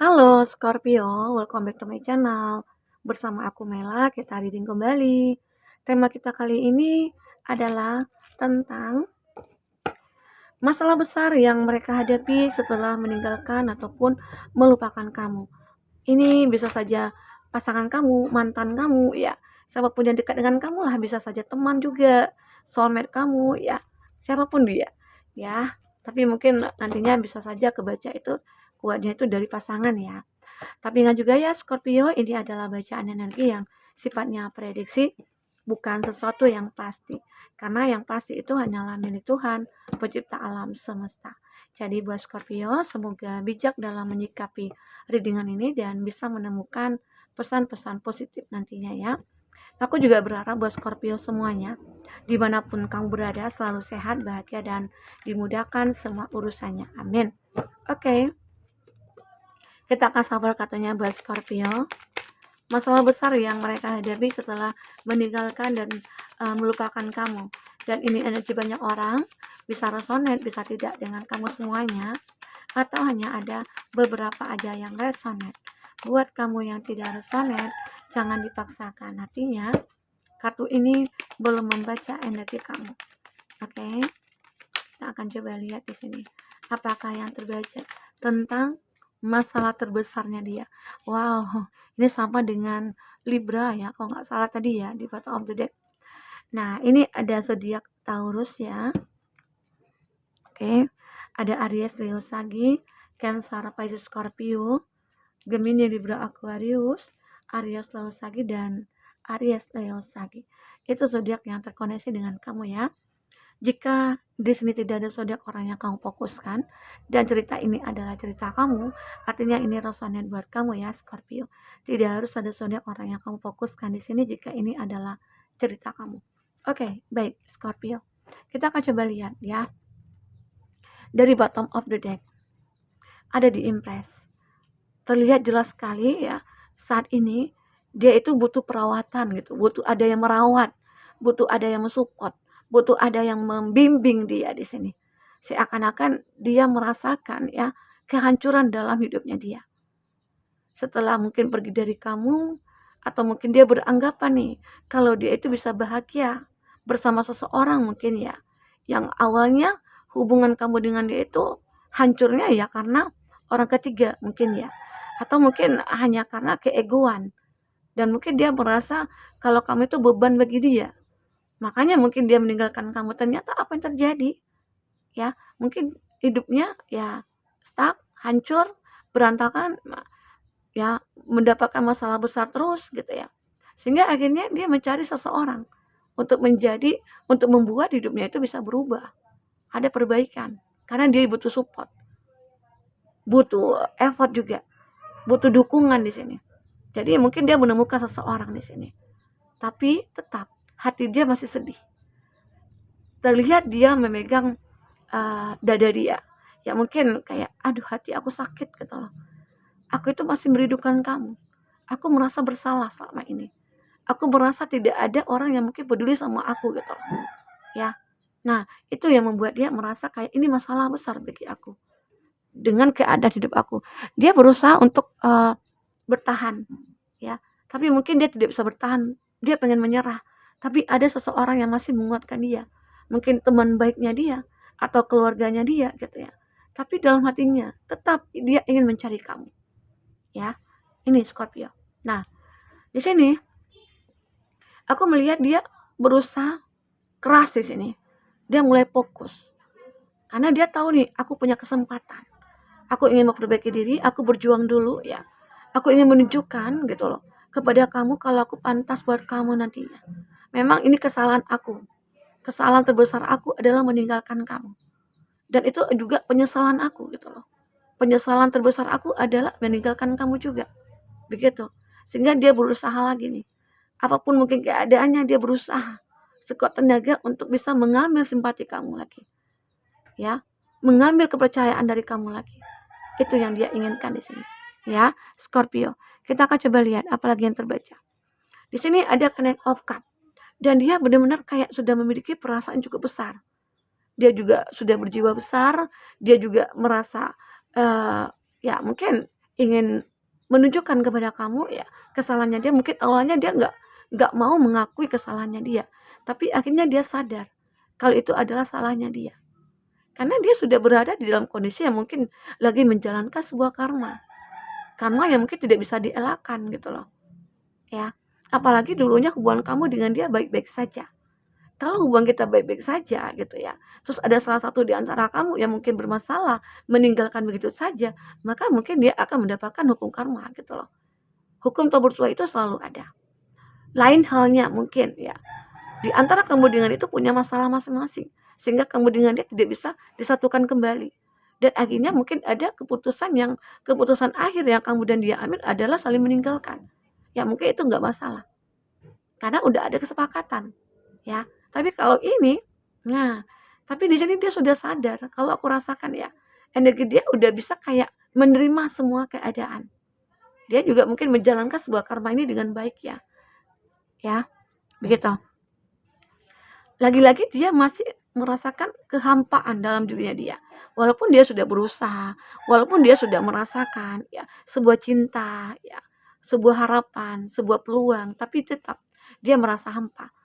Halo Scorpio, welcome back to my channel. Bersama aku Mela, kita reading kembali. Tema kita kali ini adalah tentang masalah besar yang mereka hadapi setelah meninggalkan ataupun melupakan kamu. Ini bisa saja pasangan kamu, mantan kamu, ya. Siapapun yang dekat dengan kamu lah, bisa saja teman juga, soulmate kamu, ya. Siapapun dia, ya. Tapi mungkin nantinya bisa saja kebaca itu kuatnya itu dari pasangan ya. Tapi ingat juga ya Scorpio, ini adalah bacaan energi yang sifatnya prediksi, bukan sesuatu yang pasti. Karena yang pasti itu hanyalah milik Tuhan, pencipta alam semesta. Jadi buat Scorpio, semoga bijak dalam menyikapi readingan ini dan bisa menemukan pesan-pesan positif nantinya ya. Aku juga berharap buat Scorpio semuanya, dimanapun kamu berada, selalu sehat, bahagia, dan dimudahkan semua urusannya. Amin. Oke. Kita akan sabar katanya buat Scorpio. Masalah besar yang mereka hadapi setelah meninggalkan dan melupakan kamu. Dan ini energi banyak orang, bisa resonate, bisa tidak dengan kamu semuanya, atau hanya ada beberapa aja yang resonate. Buat kamu yang tidak resonate, jangan dipaksakan. Artinya, kartu ini belum membaca energi kamu. Oke? Kita akan coba lihat di sini. Apakah yang terbaca tentang masalah terbesarnya dia. Wow, ini sama dengan Libra ya, kalau nggak salah tadi ya, di bottom of the deck. Nah, ini ada zodiak Taurus ya. Oke, ada Aries, Leo, Sagi, Cancer, Pisces, Scorpio, Gemini, Libra, Aquarius, Aries, Leo, Sagi, dan Aries, Leo, Sagi. Itu zodiak yang terkoneksi dengan kamu ya. Jika di sini tidak ada zodiak orang yang kamu fokuskan dan cerita ini adalah cerita kamu, artinya ini resonate buat kamu ya Scorpio. Tidak harus ada zodiak orang yang kamu fokuskan di sini jika ini adalah cerita kamu. Oke, baik Scorpio. Kita akan coba lihat ya. Dari bottom of the deck. Ada di Impress. Terlihat jelas sekali ya, saat ini dia itu butuh perawatan gitu, butuh ada yang merawat, butuh ada yang mensupport, butuh ada yang membimbing dia di sini. Seakan-akan dia merasakan ya kehancuran dalam hidupnya dia. Setelah mungkin pergi dari kamu, atau mungkin dia beranggapan nih kalau dia itu bisa bahagia bersama seseorang mungkin ya, yang awalnya hubungan kamu dengan dia itu hancurnya ya karena orang ketiga mungkin ya, atau mungkin hanya karena keegoan, dan mungkin dia merasa kalau kamu itu beban bagi dia. Makanya mungkin dia meninggalkan kamu. Ternyata apa yang terjadi? Ya, mungkin hidupnya ya stuck, hancur, berantakan, ya mendapatkan masalah besar terus gitu ya. Sehingga akhirnya dia mencari seseorang untuk membuat hidupnya itu bisa berubah. Ada perbaikan karena dia butuh support, butuh effort juga, butuh dukungan di sini. Jadi mungkin dia menemukan seseorang di sini. Tapi tetap hati dia masih sedih. Terlihat dia memegang dada dia. Ya mungkin kayak aduh hati aku sakit gitu loh. Aku itu masih merindukan kamu. Aku merasa bersalah selama ini. Aku merasa tidak ada orang yang mungkin peduli sama aku gitu loh. Ya. Nah, itu yang membuat dia merasa kayak ini masalah besar bagi aku. Dengan keadaan hidup aku. Dia berusaha untuk bertahan ya. Tapi mungkin dia tidak bisa bertahan. Dia pengen menyerah. Tapi ada seseorang yang masih menguatkan dia. Mungkin teman baiknya dia atau keluarganya dia gitu ya. Tapi dalam hatinya tetap dia ingin mencari kamu. Ya. Ini Scorpio. Nah, di sini aku melihat dia berusaha keras di sini. Dia mulai fokus. Karena dia tahu nih, aku punya kesempatan. Aku ingin memperbaiki diri, aku berjuang dulu ya. Aku ingin menunjukkan gitu loh kepada kamu kalau aku pantas buat kamu nantinya. Memang ini kesalahan aku. Kesalahan terbesar aku adalah meninggalkan kamu. Dan itu juga penyesalan aku gitu loh. Penyesalan terbesar aku adalah meninggalkan kamu juga. Begitu. Sehingga dia berusaha lagi nih. Apapun mungkin keadaannya dia berusaha sekuat tenaga untuk bisa mengambil simpati kamu lagi. Ya, mengambil kepercayaan dari kamu lagi. Itu yang dia inginkan di sini. Ya, Scorpio. Kita akan coba lihat apalagi yang terbaca. Di sini ada Knight of Cup. Dan dia benar-benar kayak sudah memiliki perasaan cukup besar. Dia juga sudah berjiwa besar, dia juga merasa ya mungkin ingin menunjukkan kepada kamu ya kesalahannya dia. Mungkin awalnya dia nggak mau mengakui kesalahannya dia, tapi akhirnya dia sadar kalau itu adalah salahnya dia. Karena dia sudah berada di dalam kondisi yang mungkin lagi menjalankan sebuah karma. Karma yang mungkin tidak bisa dielakkan gitu loh. Ya. Apalagi dulunya hubungan kamu dengan dia baik-baik saja. Kalau hubungan kita baik-baik saja gitu ya, terus ada salah satu di antara kamu yang mungkin bermasalah, meninggalkan begitu saja, maka mungkin dia akan mendapatkan hukum karma gitu loh. Hukum tabur tuai itu selalu ada. Lain halnya mungkin ya, di antara kamu dengan itu punya masalah masing-masing, sehingga kamu dengan dia tidak bisa disatukan kembali. Dan akhirnya mungkin ada keputusan akhir yang kamu dan dia ambil adalah saling meninggalkan. Ya mungkin itu nggak masalah, karena udah ada kesepakatan, ya. Tapi kalau ini, nah, tapi di sini dia sudah sadar, kalau aku rasakan ya, energi dia udah bisa kayak menerima semua keadaan. Dia juga mungkin menjalankan sebuah karma ini dengan baik ya. Ya, begitu. Lagi-lagi dia masih merasakan kehampaan dalam dirinya dia. Walaupun dia sudah berusaha, walaupun dia sudah merasakan ya sebuah cinta, ya, sebuah harapan, sebuah peluang, tapi tetap dia merasa hampa.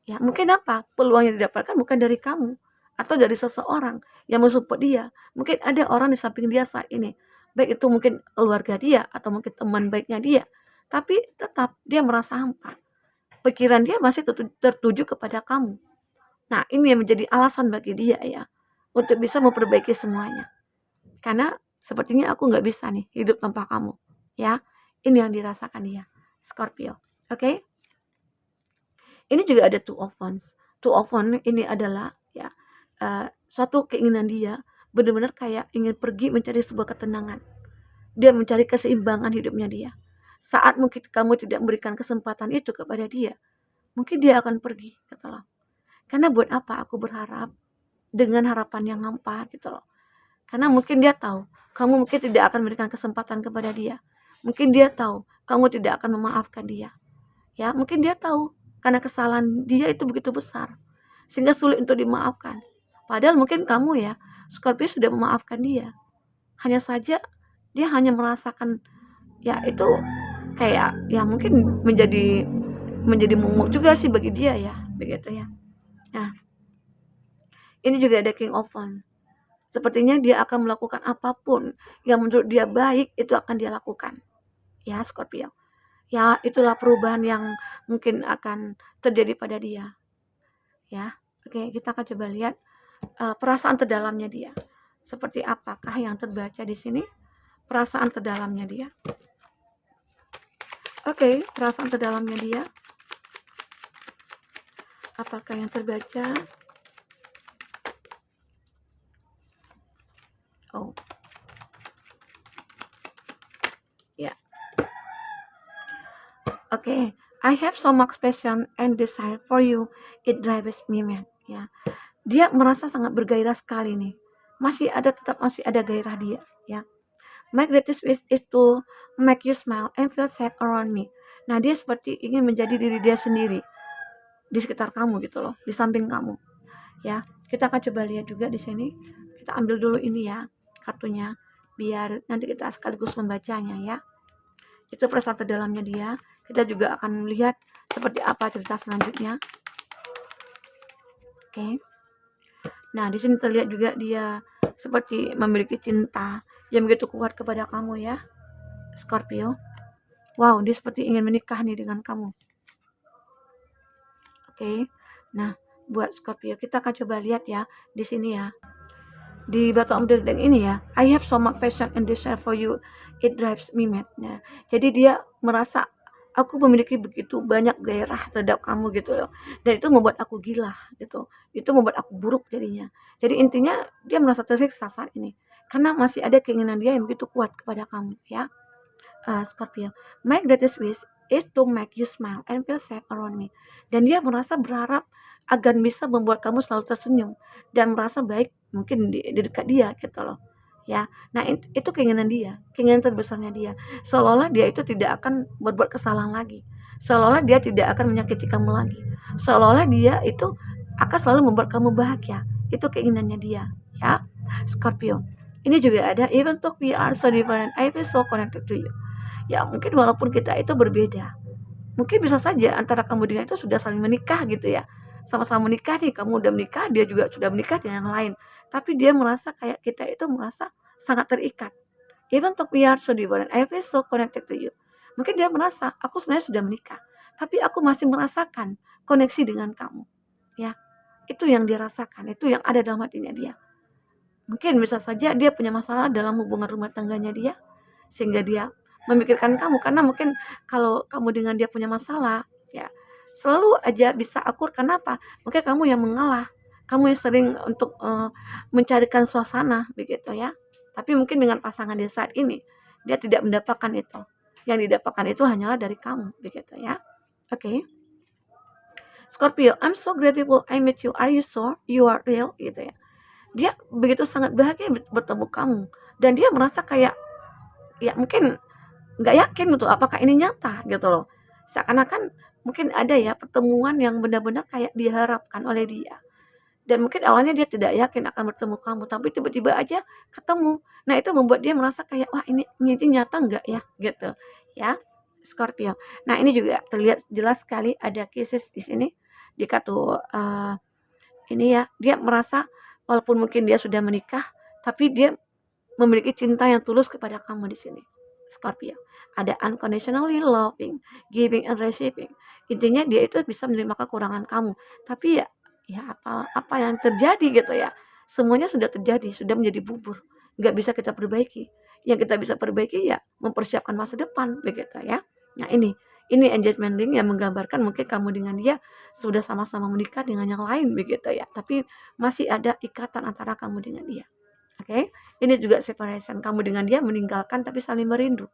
Ya, mungkin apa? Peluang yang didapatkan bukan dari kamu atau dari seseorang yang mensupport dia. Mungkin ada orang di samping dia saat ini. Baik itu mungkin keluarga dia atau mungkin teman baiknya dia. Tapi tetap dia merasa hampa. Pikiran dia masih tertuju kepada kamu. Nah, ini yang menjadi alasan bagi dia ya untuk bisa memperbaiki semuanya. Karena sepertinya aku nggak bisa nih hidup tanpa kamu. Ya, ini yang dirasakan dia, Scorpio. Oke? Ini juga ada two of wands. Two of wands ini adalah ya suatu keinginan dia benar-benar kayak ingin pergi mencari sebuah ketenangan. Dia mencari keseimbangan hidupnya dia. Saat mungkin kamu tidak memberikan kesempatan itu kepada dia, mungkin dia akan pergi gitu loh. Karena buat apa aku berharap dengan harapan yang hampa gitu loh. Karena mungkin dia tahu kamu mungkin tidak akan memberikan kesempatan kepada dia. Mungkin dia tahu kamu tidak akan memaafkan dia. Ya, mungkin dia tahu karena kesalahan dia itu begitu besar sehingga sulit untuk dimaafkan. Padahal mungkin kamu ya, Scorpio sudah memaafkan dia. Hanya saja dia hanya merasakan ya itu kayak ya mungkin menjadi momok juga sih bagi dia ya, begitu ya. Nah, ini juga ada King of Wands. Sepertinya dia akan melakukan apapun yang menurut dia baik, itu akan dia lakukan. Ya, Scorpio. Ya, itulah perubahan yang mungkin akan terjadi pada dia. Ya, oke, kita akan coba lihat perasaan terdalamnya dia. Seperti apakah yang terbaca di sini? Perasaan terdalamnya dia. Oke, perasaan terdalamnya dia. Apakah yang terbaca? Oh. Ya. Oke, I have so much passion and desire for you. It drives me mad. Ya. Dia merasa sangat bergairah sekali nih. Masih ada gairah dia, ya. My greatest wish is to make you smile and feel safe around me. Nah, dia seperti ingin menjadi diri dia sendiri di sekitar kamu gitu loh, di samping kamu. Ya, kita akan coba lihat juga di sini. Kita ambil dulu ini ya, kartunya, biar nanti kita sekaligus membacanya ya. Itu perasaan terdalamnya dia. Kita juga akan melihat seperti apa cerita selanjutnya. Oke. Nah, di sini terlihat juga dia seperti memiliki cinta yang begitu kuat kepada kamu ya, Scorpio. Wow, dia seperti ingin menikah nih dengan kamu. Oke. Nah, buat Scorpio kita akan coba lihat ya di sini ya. Di bottom of the deck ini ya, I have so much passion and desire for you, it drives me mad. Nah, jadi dia merasa aku memiliki begitu banyak gairah terhadap kamu gitu loh, dan itu membuat aku gila gitu, itu membuat aku buruk jadinya. Jadi intinya dia merasa tersiksa saat ini karena masih ada keinginan dia yang begitu kuat kepada kamu ya, Scorpio. My greatest wish is to make you smile and feel safe around me. Dan dia merasa berharap agar bisa membuat kamu selalu tersenyum dan merasa baik mungkin di dekat dia gitu loh ya. Nah, itu keinginan dia, keinginan terbesarnya dia, seolah-olah dia itu tidak akan berbuat kesalahan lagi, seolah-olah dia tidak akan menyakiti kamu lagi, seolah-olah dia itu akan selalu membuat kamu bahagia. Itu keinginannya dia ya, Scorpio. Ini juga ada, even though we are so different, I feel so connected to you. Ya mungkin walaupun kita itu berbeda, mungkin bisa saja antara kamu dengan itu sudah saling menikah gitu ya. Sama-sama menikah nih, kamu udah menikah, dia juga sudah menikah dengan yang lain. Tapi dia merasa kayak kita itu merasa sangat terikat. Even though we are so different, I feel so connected to you. Mungkin dia merasa, aku sebenarnya sudah menikah, tapi aku masih merasakan koneksi dengan kamu. Ya, itu yang dia rasakan, itu yang ada dalam hatinya dia. Mungkin bisa saja dia punya masalah dalam hubungan rumah tangganya dia, sehingga dia memikirkan kamu. Karena mungkin kalau kamu dengan dia punya masalah, ya selalu aja bisa akur. Kenapa? Mungkin kamu yang mengalah, kamu yang sering untuk mencarikan suasana begitu ya. Tapi mungkin dengan pasangan dia saat ini, dia tidak mendapatkan itu. Yang didapatkan itu hanyalah dari kamu begitu ya. Oke. Scorpio, I'm so grateful I met you. Are you sure you are real gitu ya. Dia begitu sangat bahagia bertemu kamu, dan dia merasa kayak ya mungkin nggak yakin gitu apakah ini nyata gitu loh. Seakan-akan mungkin ada ya pertemuan yang benar-benar kayak diharapkan oleh dia. Dan mungkin awalnya dia tidak yakin akan bertemu kamu, tapi tiba-tiba aja ketemu. Nah, itu membuat dia merasa kayak wah ini nyata nggak ya gitu ya. Scorpio. Nah, ini juga terlihat jelas sekali ada kisses di sini di kartu ini ya. Dia merasa walaupun mungkin dia sudah menikah, tapi dia memiliki cinta yang tulus kepada kamu di sini. Scorpio. Ada unconditionally loving, giving and receiving. Intinya dia itu bisa menerima kekurangan kamu. Tapi ya apa yang terjadi gitu ya. Semuanya sudah terjadi, sudah menjadi bubur. Nggak bisa kita perbaiki. Yang kita bisa perbaiki ya mempersiapkan masa depan begitu ya. Nah, ini engagement ring yang menggambarkan mungkin kamu dengan dia sudah sama-sama menikah dengan yang lain begitu ya. Tapi masih ada ikatan antara kamu dengan dia. Oke, ini juga separation. Kamu dengan dia meninggalkan tapi saling merindu.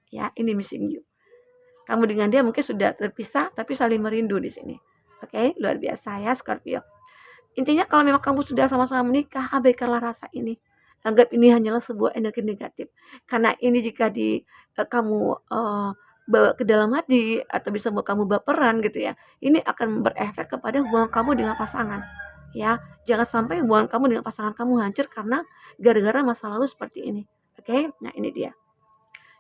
Ya, ini missing you. Kamu dengan dia mungkin sudah terpisah tapi saling merindu di sini. Oke, luar biasa ya Scorpio. Intinya kalau memang kamu sudah sama-sama menikah, abaikanlah rasa ini. Anggap ini hanyalah sebuah energi negatif. Karena ini jika kamu bawa ke dalam hati atau bisa membuat kamu baperan gitu ya. Ini akan berefek kepada hubungan kamu dengan pasangan. Ya, jangan sampai hubungan kamu dengan pasangan kamu hancur karena gara-gara masa lalu seperti ini. Oke, nah ini dia.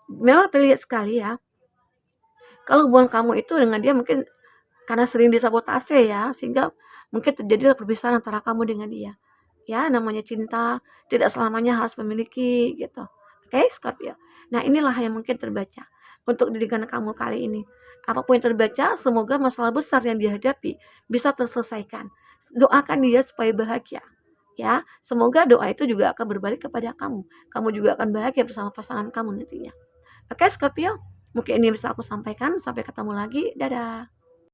Memang terlihat sekali ya. Kalau hubungan kamu itu dengan dia mungkin karena sering disabotase ya, sehingga mungkin terjadilah perpisahan antara kamu dengan dia. Ya, namanya cinta tidak selamanya harus memiliki gitu. Oke, Scorpio. Nah, inilah yang mungkin terbaca untuk didikan kamu kali ini. Apapun yang terbaca, semoga masalah besar yang dihadapi bisa terselesaikan. Doakan dia supaya bahagia. Ya, semoga doa itu juga akan berbalik kepada kamu. Kamu juga akan bahagia bersama pasangan kamu nantinya. Oke, Scorpio. Mungkin ini bisa aku sampaikan. Sampai ketemu lagi. Dadah.